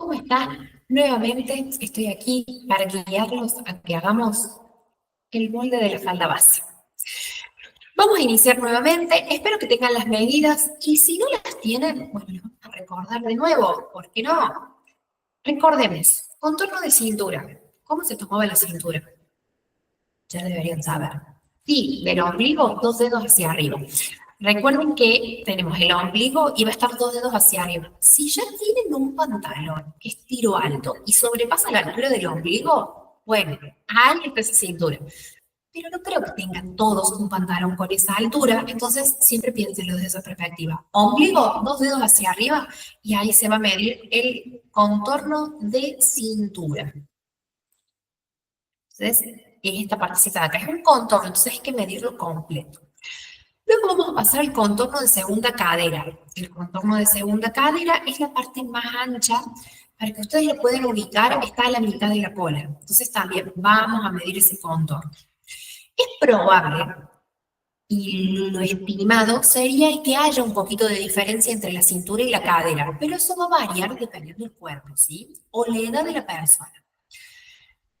¿Cómo están? Nuevamente estoy aquí para guiarlos a que hagamos el molde de la falda base. Vamos a iniciar nuevamente. Espero que tengan las medidas y si no las tienen, bueno, las vamos a recordar de nuevo. ¿Por qué no? Recordemos, contorno de cintura. ¿Cómo se tomaba la cintura? Ya deberían saber. Sí, del ombligo, 2 dedos hacia arriba. Recuerden que tenemos el ombligo y va a estar 2 dedos hacia arriba. Si ya tienen un pantalón que es tiro alto y sobrepasa la altura del ombligo, bueno, ahí está esa cintura. Pero no creo que tengan todos un pantalón con esa altura, entonces siempre piénsenlo desde esa perspectiva. Ombligo, 2 dedos hacia arriba y ahí se va a medir el contorno de cintura. Entonces, es esta partecita de acá, es un contorno, entonces hay que medirlo completo. Luego vamos a pasar al contorno de segunda cadera. El contorno de segunda cadera es la parte más ancha. Para que ustedes lo puedan ubicar, está a la mitad de la cola. Entonces también vamos a medir ese contorno. Es probable, y lo estimado sería que haya un poquito de diferencia entre la cintura y la cadera, pero eso va a variar dependiendo del cuerpo, ¿sí? O la edad de la persona.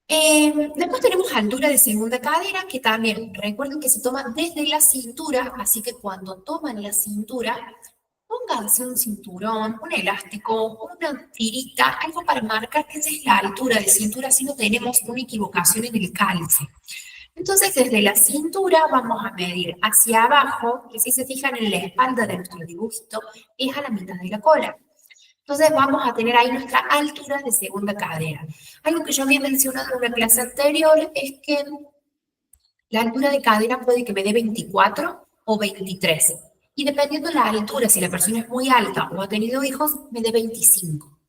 Después tenemos altura de segunda cadera, que también recuerden que se toma desde la cintura, así que cuando toman la cintura, pónganse un cinturón, un elástico, una tirita, algo para marcar que esa es la altura de cintura, si no tenemos una equivocación en el calce. Entonces, desde la cintura vamos a medir hacia abajo, que si se fijan en la espalda de nuestro dibujito, es a la mitad de la cola. Entonces vamos a tener ahí nuestra altura de segunda cadera. Algo que yo había mencionado en una clase anterior es que la altura de cadera puede que me dé 24 o 23. Y dependiendo de la altura, si la persona es muy alta o ha tenido hijos, me dé 25.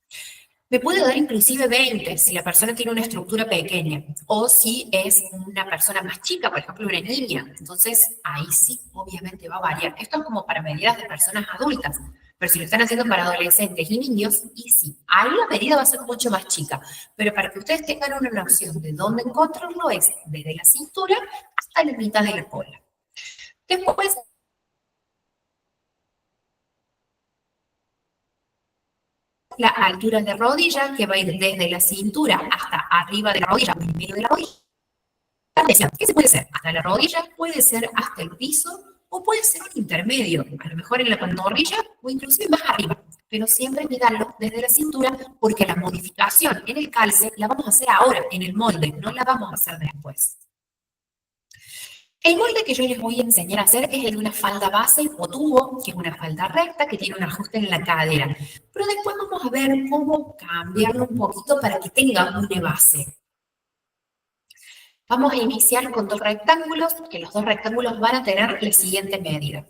Me puede dar inclusive 20 si la persona tiene una estructura pequeña o si es una persona más chica, por ejemplo, una niña. Entonces, ahí sí, obviamente va a variar. Esto es como para medidas de personas adultas, pero si lo están haciendo para adolescentes y niños, y sí, ahí la medida va a ser mucho más chica. Pero para que ustedes tengan una noción de dónde encontrarlo es desde la cintura hasta la mitad de la cola. Después, la altura de rodilla, que va a ir desde la cintura hasta arriba de la rodilla, en medio de la rodilla. ¿Qué se puede ser? Hasta la rodilla, puede ser hasta el piso o puede ser un intermedio, a lo mejor en la pantorrilla o inclusive más arriba. Pero siempre mirarlo desde la cintura porque la modificación en el calce la vamos a hacer ahora, en el molde, no la vamos a hacer después. El molde que yo les voy a enseñar a hacer es el de una falda base o tubo, que es una falda recta que tiene un ajuste en la cadera. Pero después vamos a ver cómo cambiarlo un poquito para que tenga una base. Vamos a iniciar con 2 rectángulos, que los 2 rectángulos van a tener la siguiente medida.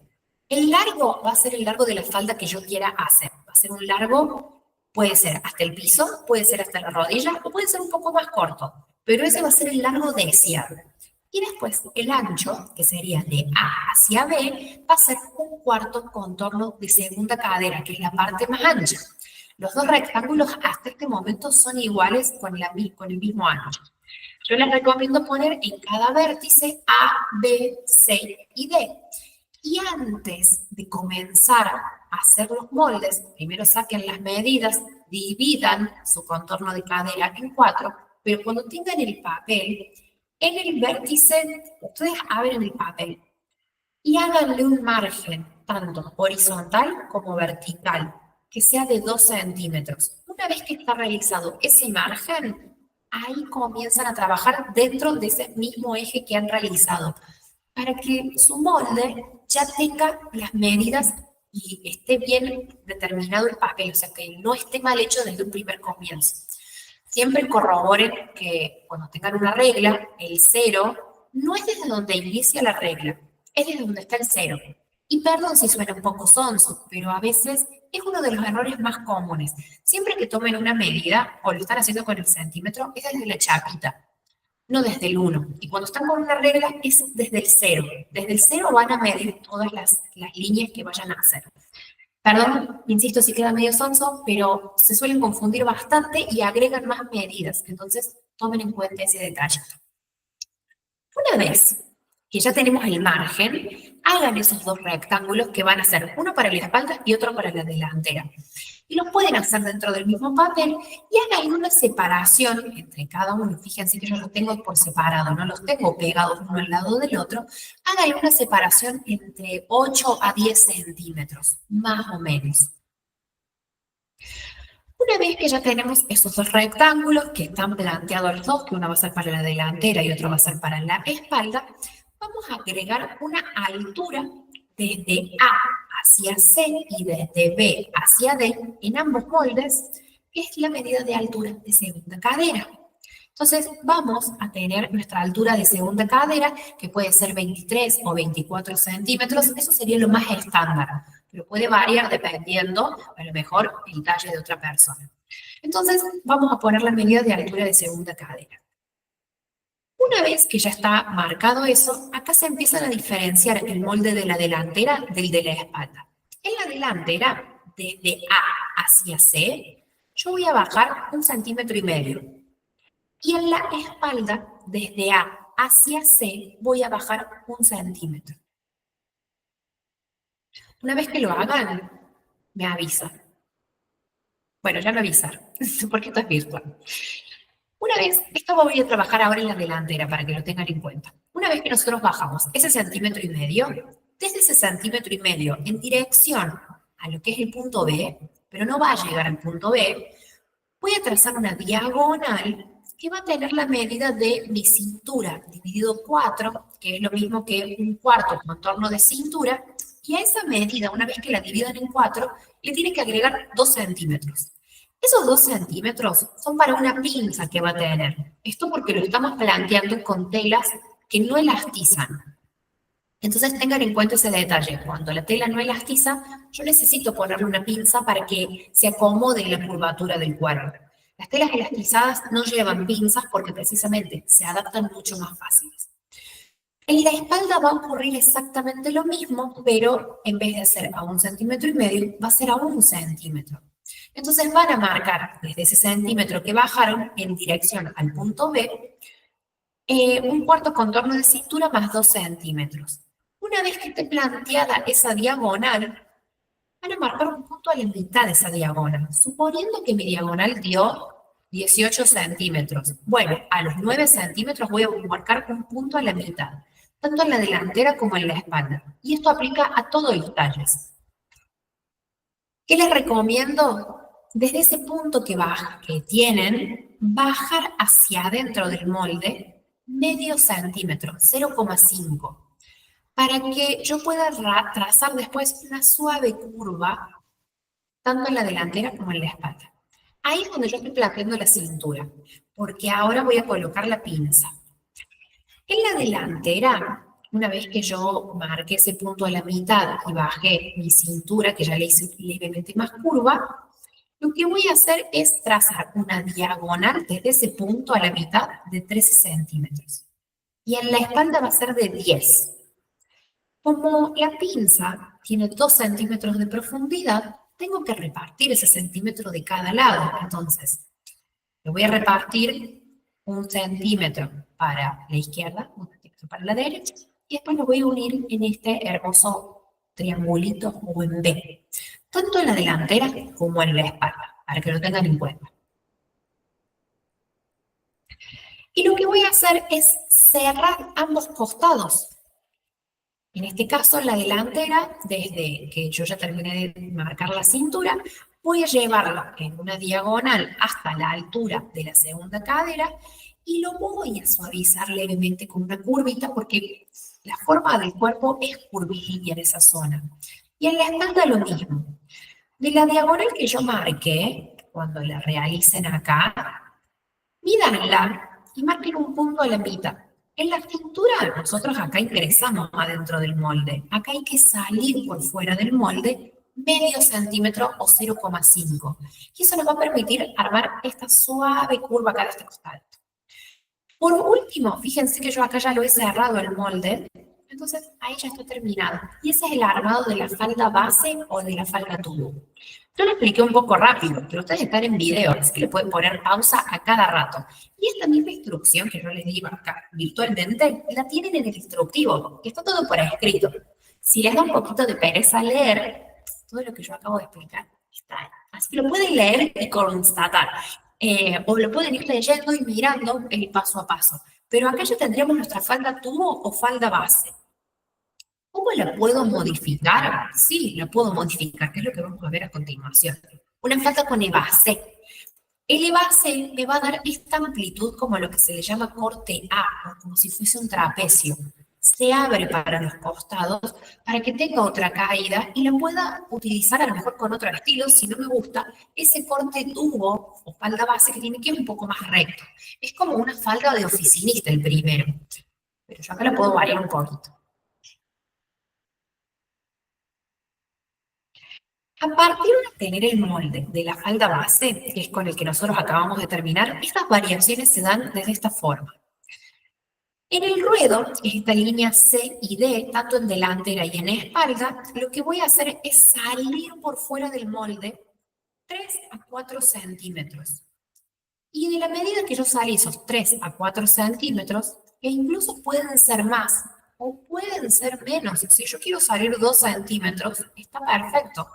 El largo va a ser el largo de la falda que yo quiera hacer. Va a ser un largo, puede ser hasta el piso, puede ser hasta la rodilla o puede ser un poco más corto, pero ese va a ser el largo deseado. Y después el ancho, que sería de A hacia B, va a ser un cuarto contorno de segunda cadera, que es la parte más ancha. Los 2 rectángulos hasta este momento son iguales con el mismo ancho. Yo les recomiendo poner en cada vértice A, B, C y D. Y antes de comenzar a hacer los moldes, primero saquen las medidas, dividan su contorno de cadera en 4, pero cuando tengan el papel, en el vértice, ustedes abren el papel y háganle un margen, tanto horizontal como vertical, que sea de 2 centímetros. Una vez que está realizado ese margen, ahí comienzan a trabajar dentro de ese mismo eje que han realizado, para que su molde ya tenga las medidas y esté bien determinado el papel, o sea, que no esté mal hecho desde un primer comienzo. Siempre corroboren que cuando tengan una regla, el 0 no es desde donde inicia la regla, es desde donde está el 0. Y perdón si suena un poco sonso, pero a veces es uno de los errores más comunes. Siempre que tomen una medida, o lo están haciendo con el centímetro, es desde la chapita, no desde el 1. Y cuando están con una regla, es desde el 0. Desde el 0 van a medir todas las líneas que vayan a hacer. Perdón, insisto, si queda medio sonso, pero se suelen confundir bastante y agregan más medidas. Entonces, tomen en cuenta ese detalle. Una vez que ya tenemos el margen, hagan esos dos rectángulos que van a ser uno para la espalda y otro para la delantera. Y los pueden hacer dentro del mismo papel y hagan una separación entre cada uno. Fíjense que yo los tengo por separado, no los tengo pegados uno al lado del otro. Hagan una separación entre 8 a 10 centímetros, más o menos. Una vez que ya tenemos esos dos rectángulos que están planteados los dos, que uno va a ser para la delantera y otro va a ser para la espalda, vamos a agregar una altura desde A hacia C y desde B hacia D en ambos moldes, que es la medida de altura de segunda cadera. Entonces vamos a tener nuestra altura de segunda cadera, que puede ser 23 o 24 centímetros, eso sería lo más estándar, pero puede variar dependiendo, a lo mejor, el talle de otra persona. Entonces vamos a poner la medida de altura de segunda cadera. Una vez que ya está marcado eso, acá se empiezan a diferenciar el molde de la delantera del de la espalda. En la delantera, desde A hacia C, yo voy a bajar 1,5 centímetros. Y en la espalda, desde A hacia C, voy a bajar 1 centímetro. Una vez que lo hagan, me avisan. Bueno, ya me avisaron, porque esto es virtual. Una vez, esto voy a trabajar ahora en la delantera para que lo tengan en cuenta. Una vez que nosotros bajamos ese 1,5 centímetros, desde ese 1,5 centímetros en dirección a lo que es el punto B, pero no va a llegar al punto B, voy a trazar una diagonal que va a tener la medida de mi cintura dividido 4, que es lo mismo que un cuarto contorno de cintura, y a esa medida, una vez que la dividan en 4, le tienen que agregar 2 centímetros. Esos 2 centímetros son para una pinza que va a tener. Esto porque lo estamos planteando con telas que no elastizan. Entonces tengan en cuenta ese detalle. Cuando la tela no elastiza, yo necesito ponerle una pinza para que se acomode la curvatura del cuerpo. Las telas elastizadas no llevan pinzas porque precisamente se adaptan mucho más fáciles. En la espalda va a ocurrir exactamente lo mismo, pero en vez de ser a 1,5 centímetros, va a ser a 1 centímetro. Entonces van a marcar desde ese centímetro que bajaron en dirección al punto B, un cuarto contorno de cintura más 2 centímetros. Una vez que esté planteada esa diagonal, van a marcar un punto a la mitad de esa diagonal, suponiendo que mi diagonal dio 18 centímetros. Bueno, a los 9 centímetros voy a marcar un punto a la mitad, tanto en la delantera como en la espalda. Y esto aplica a todos los talles. ¿Qué les recomiendo? Desde ese punto que tienen, bajar hacia adentro del molde medio centímetro, 0,5, para que yo pueda trazar después una suave curva, tanto en la delantera como en la espalda. Ahí es donde yo estoy planteando la cintura, porque ahora voy a colocar la pinza. En la delantera, una vez que yo marqué ese punto a la mitad y bajé mi cintura, que ya le hice levemente más curva, lo que voy a hacer es trazar una diagonal desde ese punto a la mitad de 13 centímetros. Y en la espalda va a ser de 10. Como la pinza tiene 2 centímetros de profundidad, tengo que repartir ese centímetro de cada lado. Entonces, lo voy a repartir 1 centímetro para la izquierda, 1 centímetro para la derecha, y después lo voy a unir en este hermoso triangulito o en B, tanto en la delantera como en la espalda, para que lo tengan en cuenta. Y lo que voy a hacer es cerrar ambos costados. En este caso, la delantera, desde que yo ya terminé de marcar la cintura, voy a llevarla en una diagonal hasta la altura de la segunda cadera y lo voy a suavizar levemente con una curvita porque la forma del cuerpo es curvilínea en esa zona. Y en la espalda lo mismo. De la diagonal que yo marqué, cuando la realicen acá, mídanla y marquen un punto a la mitad. En la cintura, nosotros acá ingresamos adentro del molde. Acá hay que salir por fuera del molde medio centímetro o 0,5. Y eso nos va a permitir armar esta suave curva acá de este costado. Por último, fíjense que yo acá ya lo he cerrado el molde. Entonces, ahí ya está terminado. Y ese es el armado de la falda base o de la falda tubo. Yo lo expliqué un poco rápido, pero ustedes están en video, así que le pueden poner pausa a cada rato. Y esta misma instrucción que yo les digo acá virtualmente, la tienen en el instructivo, que está todo por escrito. Si les da un poquito de pereza leer, todo lo que yo acabo de explicar está ahí. Así que lo pueden leer y constatar. O lo pueden ir leyendo y mirando el paso a paso. Pero acá ya tendríamos nuestra falda tubo o falda base. ¿Cómo la puedo modificar? Sí, la puedo modificar, que es lo que vamos a ver a continuación. Una falda con evase. El evase me va a dar esta amplitud como lo que se le llama corte A, ¿no? Como si fuese un trapecio. Se abre para los costados para que tenga otra caída y la pueda utilizar a lo mejor con otro estilo si no me gusta ese corte tubo o falda base que tiene que ir un poco más recto. Es como una falda de oficinista el primero, pero yo acá la puedo variar un poquito. A partir de tener el molde de la falda base, que es con el que nosotros acabamos de terminar, estas variaciones se dan desde esta forma. En el ruedo, esta línea C y D, tanto en delantera y en espalda, lo que voy a hacer es salir por fuera del molde 3 a 4 centímetros. Y de la medida que yo salí esos 3 a 4 centímetros, que incluso pueden ser más o pueden ser menos, si yo quiero salir 2 centímetros, está perfecto.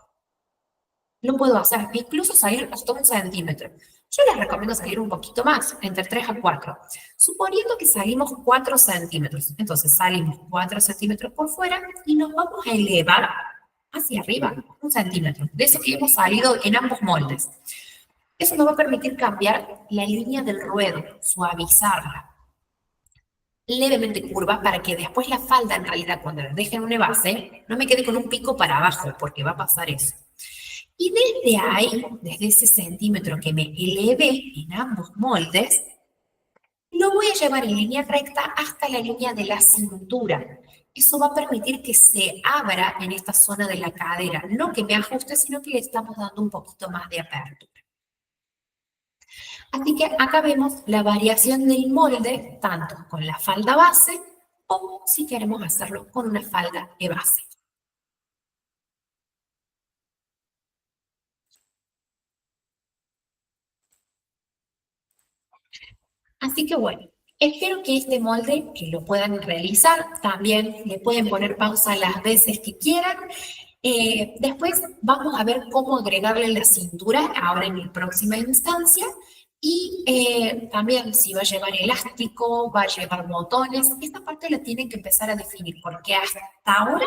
Lo puedo hacer, incluso salir hasta 1 centímetro. Yo les recomiendo salir un poquito más, entre 3 a 4. Suponiendo que salimos 4 centímetros. Entonces salimos 4 centímetros por fuera y nos vamos a elevar hacia arriba 1 centímetro. De eso que hemos salido en ambos moldes. Eso nos va a permitir cambiar la línea del ruedo, suavizarla levemente curva para que después la falda, en realidad, cuando la deje en una base, no me quede con un pico para abajo, porque va a pasar eso. Y desde ahí, desde ese centímetro que me elevé en ambos moldes, lo voy a llevar en línea recta hasta la línea de la cintura. Eso va a permitir que se abra en esta zona de la cadera, no que me ajuste, sino que le estamos dando un poquito más de apertura. Así que acá vemos la variación del molde, tanto con la falda base o si queremos hacerlo con una falda de base. Así que bueno, espero que este molde que lo puedan realizar, también le pueden poner pausa las veces que quieran. Después vamos a ver cómo agregarle la cintura ahora en la próxima instancia. Y también si va a llevar elástico, va a llevar botones. Esta parte la tienen que empezar a definir porque hasta ahora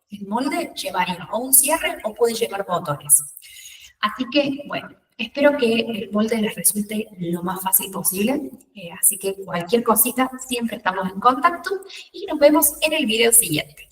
el molde llevaría o un cierre o puede llevar botones. Así que, bueno, espero que el molde les resulte lo más fácil posible. Así que cualquier cosita, siempre estamos en contacto y nos vemos en el video siguiente.